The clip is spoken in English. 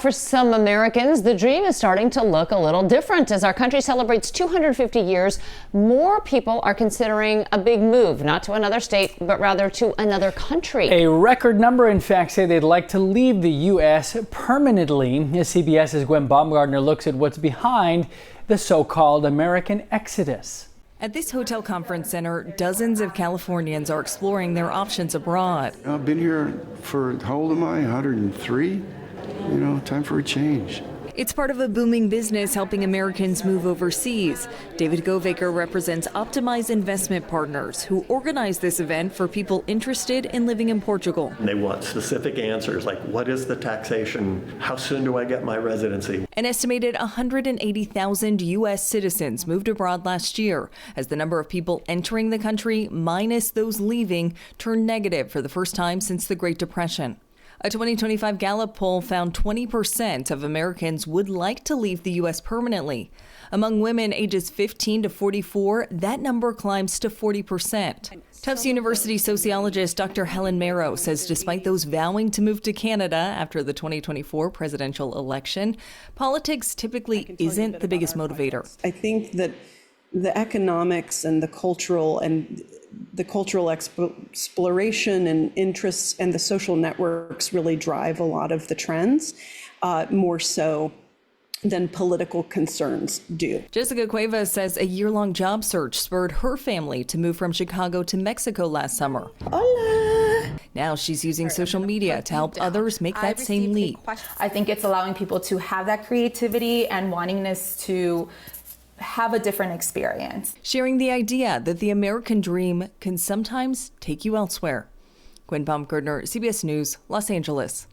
For some Americans, the dream is starting to look a little different. As our country celebrates 250 years, more people are considering a big move, not to another state, but rather to another country. A record number, in fact, say they'd like to leave the U.S. permanently. CBS's Gwen Baumgartner looks at what's behind the so-called American exodus. At this hotel conference center, dozens of Californians are exploring their options abroad. I've been here for, how old am I, 103? Time for a change. It's part of a booming business helping Americans move overseas. David Govaker represents Optimize Investment Partners, who organize this event for people interested in living in Portugal. They want specific answers like, what is the taxation? How soon do I get my residency? An estimated 180,000 U.S. citizens moved abroad last year as the number of people entering the country minus those leaving turned negative for the first time since the Great Depression. A 2025 Gallup poll found 20% of Americans would like to leave the U.S. permanently. Among women ages 15 to 44, that number climbs to 40%. Tufts University sociologist Dr. Helen Marrow says despite those vowing to move to Canada after the 2024 presidential election, politics typically isn't the biggest motivator. I think that the economics and the cultural exploration and interests and the social networks really drive a lot of the trends, more so than political concerns do. Jessica Cuevas says a year-long job search spurred her family to move from Chicago to Mexico last summer. Hola. Now she's using social media to help others make that same leap. I think it's allowing people to have that creativity and wantingness to have a different experience. Sharing the idea that the American dream can sometimes take you elsewhere. Gwen Baumgartner, CBS News, Los Angeles.